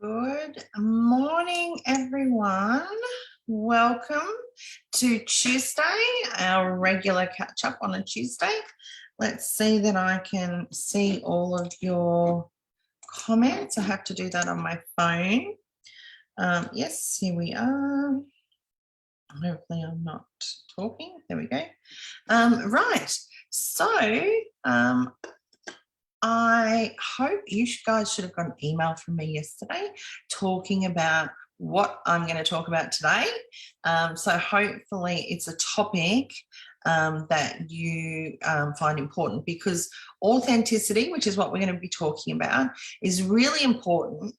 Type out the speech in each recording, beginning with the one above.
Good morning, everyone. Welcome to Tuesday, our regular catch up on a Tuesday. Let's see that I can see all of your comments. I have to do that on my phone. Yes, here we are. Hopefully I'm not talking. There we go. Right. So I hope you guys should have got an email from me yesterday talking about what I'm going to talk about today. So hopefully it's a topic that you find important, because authenticity, which is what we're going to be talking about, is really important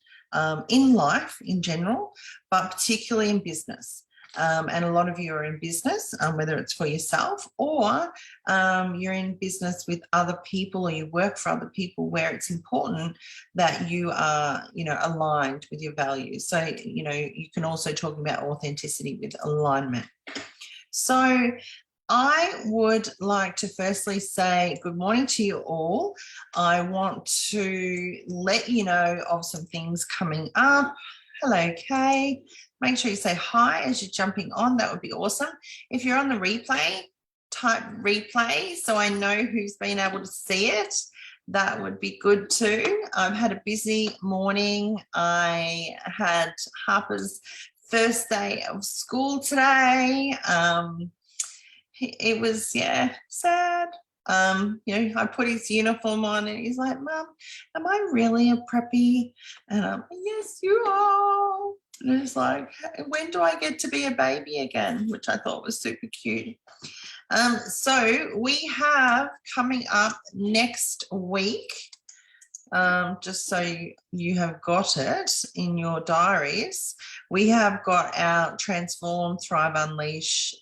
in life in general, but particularly in business. And a lot of you are in business, whether it's for yourself or you're in business with other people, or you work for other people, where it's important that you are, aligned with your values. So, you can also talk about authenticity with alignment. So I would like to firstly say good morning to you all. I want to let you know of some things coming up. Hello, Kay. Make sure you say hi as you're jumping on. That would be awesome. If you're on the replay, type replay so I know who's been able to see it. That would be good too. I've had a busy morning. I had Harper's first day of school today. It was, sad. I put his uniform on and he's like, Mum, am I really a preppy? And I'm, yes, you are. And it's like, when do I get to be a baby again? Which I thought was super cute. So we have coming up next week, just so you have got it in your diaries, we have got our Transform, Thrive, Unleash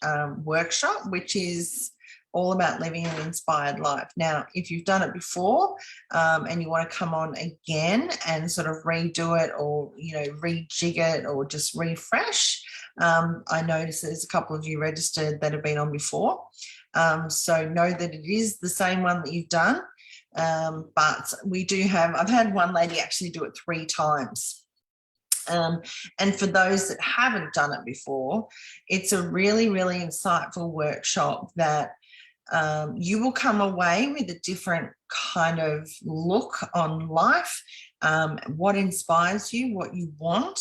workshop, which is all about living an inspired life. Now, if you've done it before and you want to come on again and sort of redo it, or, rejig it, or just refresh, I noticed there's a couple of you registered that have been on before. So know that it is the same one that you've done. But we do have, I've had one lady actually do it 3 times. And for those that haven't done it before, it's a really, really insightful workshop that you will come away with a different kind of look on life, what inspires you, what you want,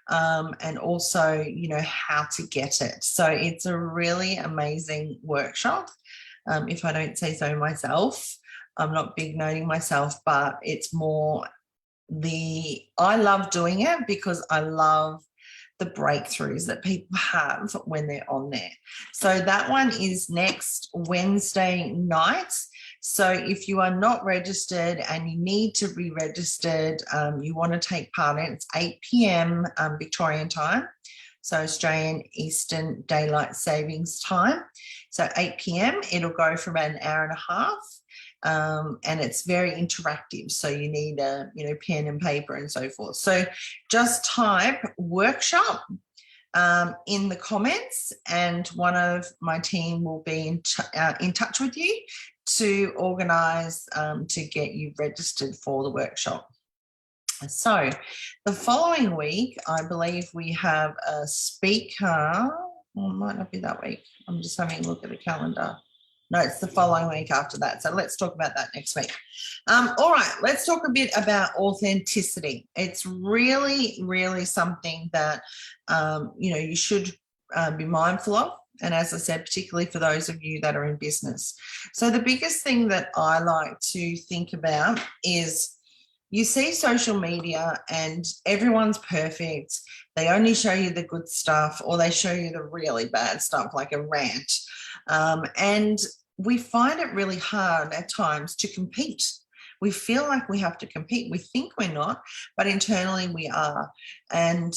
and also, how to get it. So it's a really amazing workshop. If I don't say so myself, I'm not big noting myself, but it's more I love doing it because I love the breakthroughs that people have when they're on there. So that one is next Wednesday night. So if you are not registered and you need to be registered, you want to take part in it, it's 8 p.m. Victorian time. So Australian Eastern Daylight Savings Time. So 8 p.m, it'll go for about an hour and a half. And it's very interactive. So you need a, pen and paper and so forth. So just type workshop in the comments, and one of my team will be in touch with you to organise to get you registered for the workshop. So the following week, I believe we have a speaker. Well, it might not be that week. I'm just having a look at the calendar. No, it's the following week after that. So let's talk about that next week. All right, let's talk a bit about authenticity. It's really, really something that, you should be mindful of. And as I said, particularly for those of you that are in business. So the biggest thing that I like to think about is, you see social media and everyone's perfect. They only show you the good stuff, or they show you the really bad stuff, like a rant. And we find it really hard at times to compete. We feel like we have to compete. We think we're not, but internally we are. And,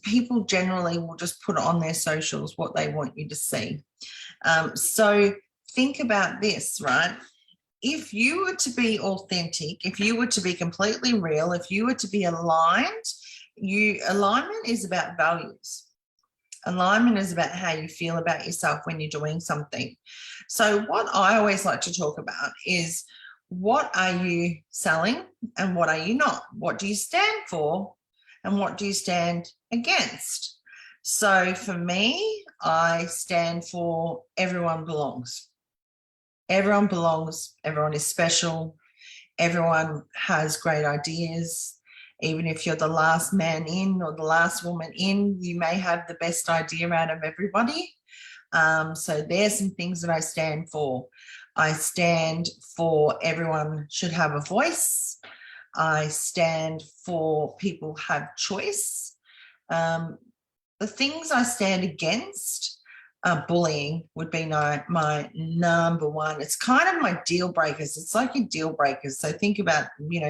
people generally will just put on their socials what they want you to see. So think about this, right? If you were to be authentic, if you were to be completely real, if you were to be aligned, alignment is about values. Alignment is about how you feel about yourself when you're doing something. So what I always like to talk about is, what are you selling and what are you not? What do you stand for and what do you stand against? So for me, I stand for everyone belongs. Everyone belongs, everyone is special, everyone has great ideas. Even if you're the last man in or the last woman in, you may have the best idea out of everybody. So there's some things that I stand for. I stand for everyone should have a voice. I stand for people have choice. The things I stand against, bullying would be my number one. It's kind of my deal breakers. It's like your deal breakers. So think about,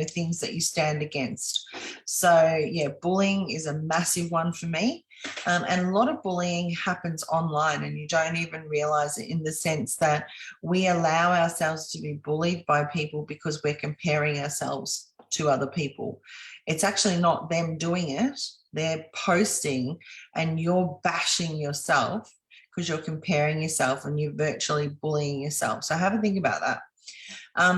things that you stand against. So yeah, bullying is a massive one for me. And a lot of bullying happens online and you don't even realize it, in the sense that we allow ourselves to be bullied by people because we're comparing ourselves to other people. It's actually not them doing it. They're posting and you're bashing yourself because you're comparing yourself and you're virtually bullying yourself. So have a think about that.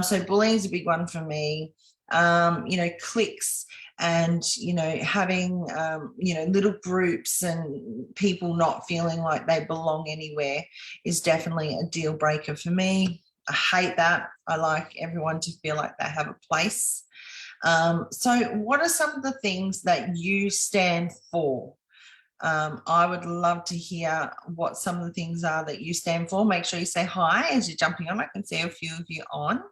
So bullying is a big one for me. Cliques and, having, little groups and people not feeling like they belong anywhere is definitely a deal breaker for me. I hate that. I like everyone to feel like they have a place. So what are some of the things that you stand for? I would love to hear what some of the things are that you stand for. Make sure you say hi as you're jumping on. I can see a few of you on.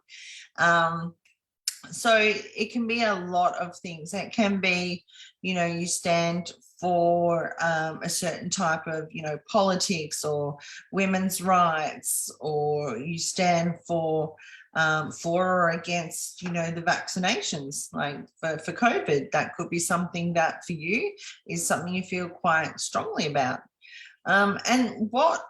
So it can be a lot of things. It can be, you stand for a certain type of, politics or women's rights, or you stand for or against, the vaccinations, like for COVID. That could be something that for you is something you feel quite strongly about. And what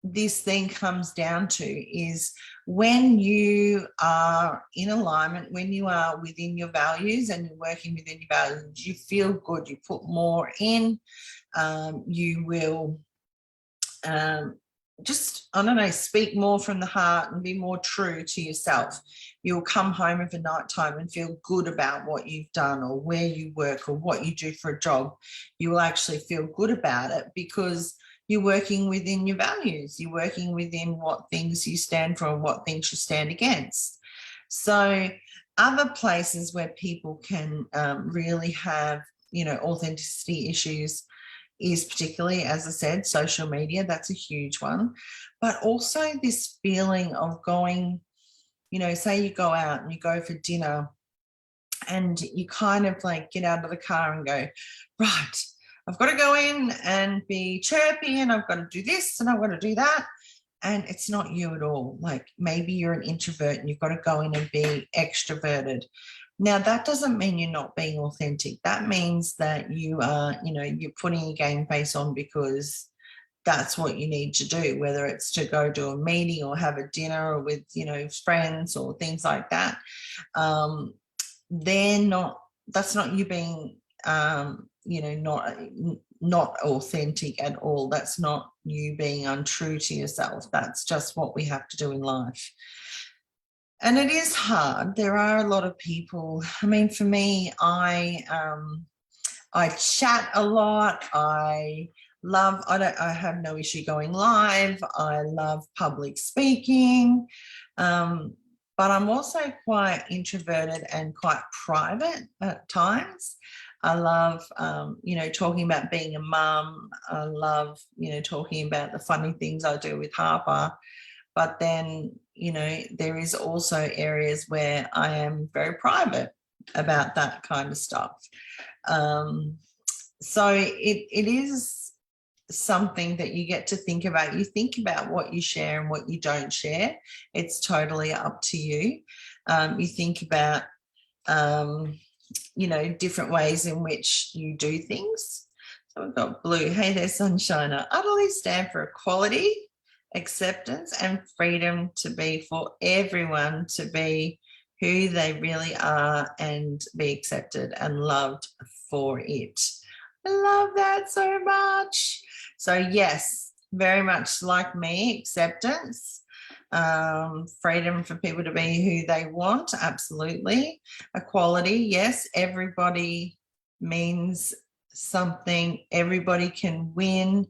this thing comes down to is when you are in alignment, when you are within your values and you're working within your values, you feel good, you put more in, you will speak more from the heart and be more true to yourself. You'll come home of a night time and feel good about what you've done or where you work or what you do for a job. You will actually feel good about it because you're working within your values. You're working within what things you stand for and what things you stand against. So other places where people can really have, authenticity issues is particularly, as I said, social media. That's a huge one. But also this feeling of going, say you go out and you go for dinner and you kind of like get out of the car and go, right, I've got to go in and be chirpy and I've got to do this and I've got to do that. And it's not you at all. Like maybe you're an introvert and you've got to go in and be extroverted. Now, that doesn't mean you're not being authentic. That means that you are, you're putting your game face on because that's what you need to do, whether it's to go to a meeting or have a dinner or with, friends or things like that. That's not you being, not authentic at all. That's not you being untrue to yourself. That's just what we have to do in life. And it is hard. There are a lot of people. I mean, for me, I chat a lot. I have no issue going live. I love public speaking. But I'm also quite introverted and quite private at times. I love, talking about being a mum. I love, talking about the funny things I do with Harper. But then, there is also areas where I am very private about that kind of stuff. So it is something that you get to think about. You think about what you share and what you don't share. It's totally up to you. You think about, different ways in which you do things. So we've got Blue. Hey there, Sunshiner. Utterly stand for equality, acceptance and freedom to be for everyone to be who they really are and be accepted and loved for it. I love that so much. So yes, very much like me, acceptance. freedom for people to be who they want, absolutely. Equality, yes, everybody means something, everybody can win.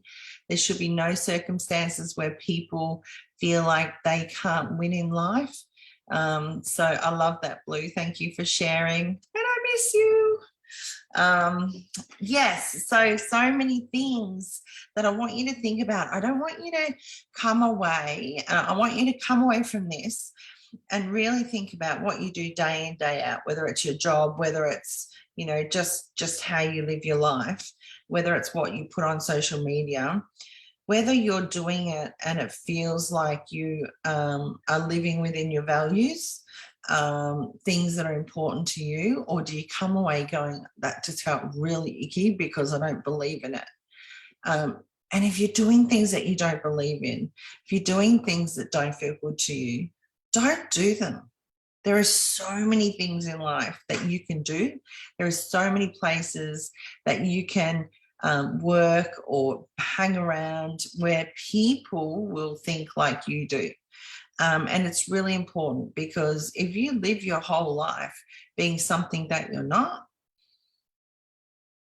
There should be no circumstances where people feel like they can't win in life. So I love that, Blue. Thank you for sharing, and I miss you. Yes, so many things that I want you to think about. I don't want you to come away. I want you to come away from this and really think about what you do day in, day out, whether it's your job, whether it's, you know, just how you live your life, whether it's what you put on social media, whether you're doing it and it feels like you are living within your values, things that are important to you, or do you come away going, that just felt really icky because I don't believe in it? And if you're doing things that you don't believe in, if you're doing things that don't feel good to you, don't do them. There are so many things in life that you can do. There are so many places that you can work or hang around where people will think like you do. And it's really important, because if you live your whole life being something that you're not,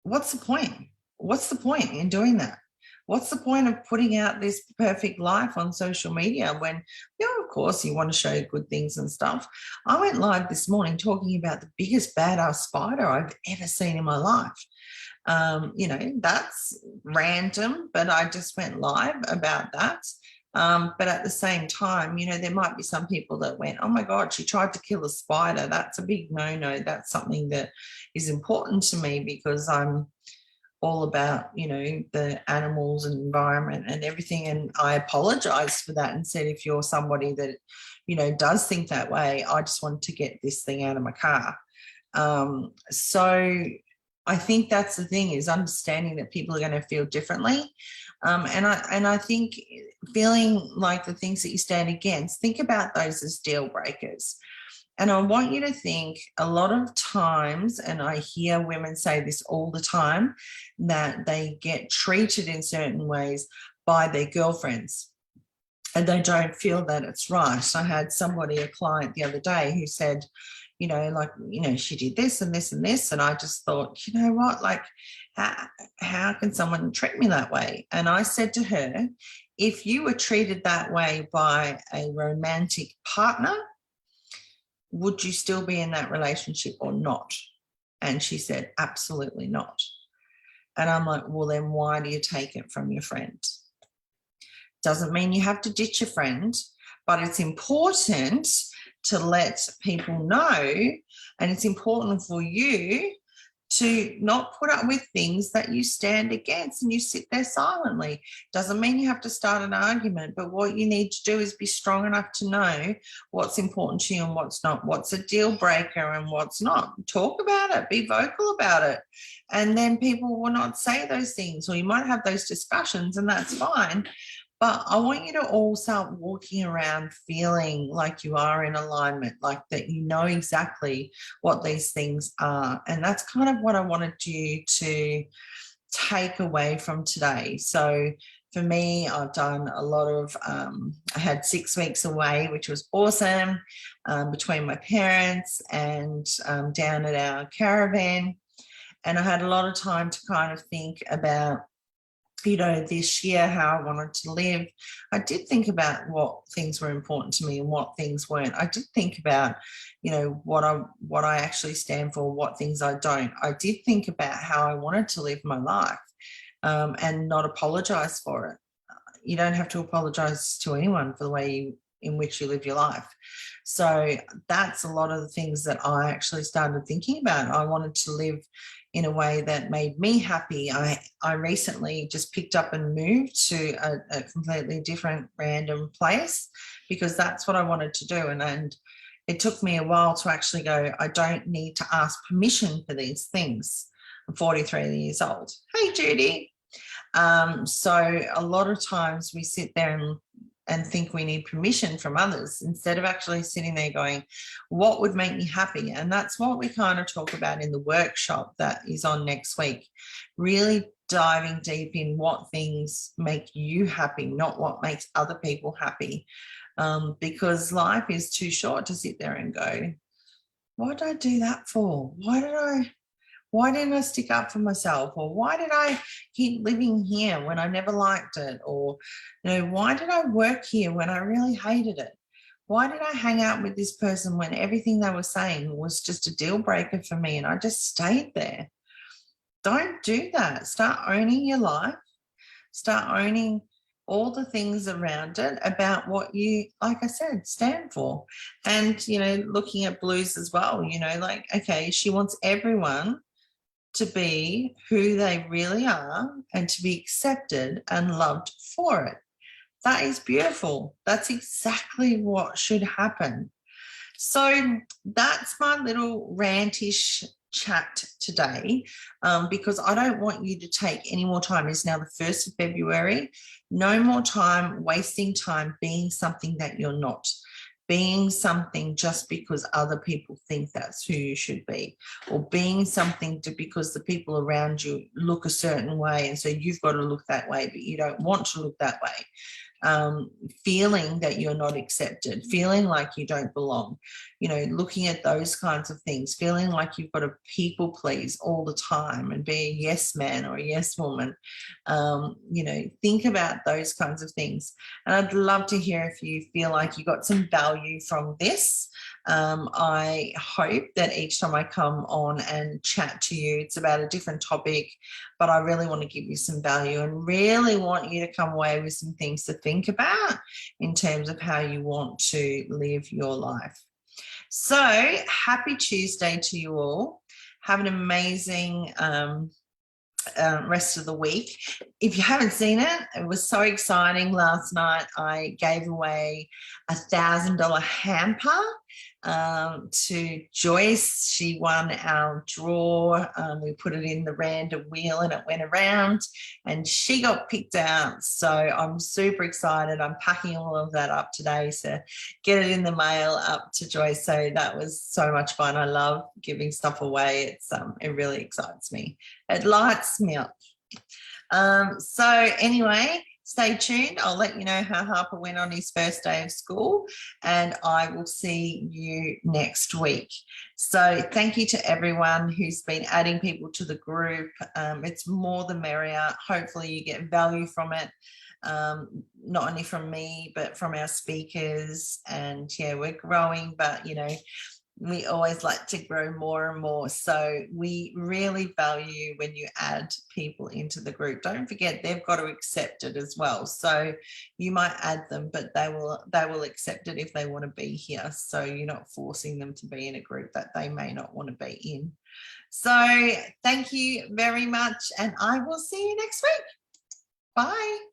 what's the point? What's the point in doing that? What's the point of putting out this perfect life on social media when, you know, of course, you want to show good things and stuff. I went live this morning talking about the biggest badass spider I've ever seen in my life. You know, that's random, but I just went live about that. But at the same time, you know, there might be some people that went, oh my God, she tried to kill a spider. That's a big no-no. That's something that is important to me, because I'm all about, you know, the animals and environment and everything. And I apologized for that and said, if you're somebody that, you know, does think that way, I just want to get this thing out of my car. So I think that's the thing, is understanding that people are going to feel differently. And I think feeling like the things that you stand against, think about those as deal breakers. And I want you to think, a lot of times, and I hear women say this all the time, that they get treated in certain ways by their girlfriends and they don't feel that it's right. I had somebody, a client the other day, who said, you know, like, you know, she did this and this and this. And I just thought, you know what, like, how can someone treat me that way? And I said to her, if you were treated that way by a romantic partner, would you still be in that relationship or not? And she said, absolutely not. And I'm like, well, then why do you take it from your friend? Doesn't mean you have to ditch your friend, but it's important to let people know, and it's important for you to not put up with things that you stand against and you sit there silently. Doesn't mean you have to start an argument, but what you need to do is be strong enough to know what's important to you and what's not, what's a deal breaker and what's not. Talk about it, be vocal about it. And then people will not say those things, or you might have those discussions, and that's fine. But I want you to all start walking around feeling like you are in alignment, like that you know exactly what these things are. And that's kind of what I wanted you to take away from today. So for me, I've done a lot of, I had 6 weeks away, which was awesome, between my parents and down at our caravan. And I had a lot of time to kind of think about, you know, this year, how I wanted to live. I did think about what things were important to me and what things weren't. I did think about, you know, what I actually stand for, what things I don't. I did think about how I wanted to live my life, and not apologize for it. You don't have to apologize to anyone for the way in which you live your life. So that's a lot of the things that I actually started thinking about. I wanted to live in a way that made me happy. I recently just picked up and moved to a completely different random place, because that's what I wanted to do. And it took me a while to actually go, I don't need to ask permission for these things. I'm 43 years old. Hey, Judy. So a lot of times we sit there and think we need permission from others, instead of actually sitting there going, what would make me happy? And that's what we kind of talk about in the workshop that is on next week, really diving deep in what things make you happy, not what makes other people happy. because life is too short to sit there and go, what did I do that for? Why didn't I stick up for myself? Or why did I keep living here when I never liked it? Or, why did I work here when I really hated it? Why did I hang out with this person when everything they were saying was just a deal breaker for me and I just stayed there? Don't do that. Start owning your life. Start owning all the things around it about what you, like I said, stand for. And, looking at Blues as well, okay, she wants everyone to be who they really are and to be accepted and loved for it. That is beautiful. That's exactly what should happen. So that's my little rantish chat today, because I don't want you to take any more time. It's now the 1st of February. No more time wasting time being something that you're not, being something just because other people think that's who you should be, or being something because the people around you look a certain way and so you've got to look that way, but you don't want to look that way. Feeling that you're not accepted, feeling like you don't belong, looking at those kinds of things, feeling like you've got to people please all the time and be a yes man or a yes woman. Think about those kinds of things. And I'd love to hear if you feel like you got some value from this. I hope that each time I come on and chat to you, it's about a different topic, but I really want to give you some value and really want you to come away with some things to think about in terms of how you want to live your life. So happy Tuesday to you all. Have an amazing rest of the week. If you haven't seen it, it was so exciting last night. I gave away $1,000 hamper to Joyce. She won our draw. We put it in the random wheel and it went around and she got picked out. So I'm super excited. I'm packing all of that up today to get it in the mail up to Joyce. So that was so much fun. I love giving stuff away. It really excites me. It lights me up. So anyway, stay tuned. I'll let you know how Harper went on his first day of school and I will see you next week. So thank you to everyone who's been adding people to the group. It's more the merrier. Hopefully you get value from it. Not only from me, but from our speakers. And yeah, we're growing, but we always like to grow more and more. So we really value when you add people into the group. Don't forget, they've got to accept it as well. So you might add them, but they will accept it if they want to be here. So you're not forcing them to be in a group that they may not want to be in. So thank you very much. And I will see you next week. Bye.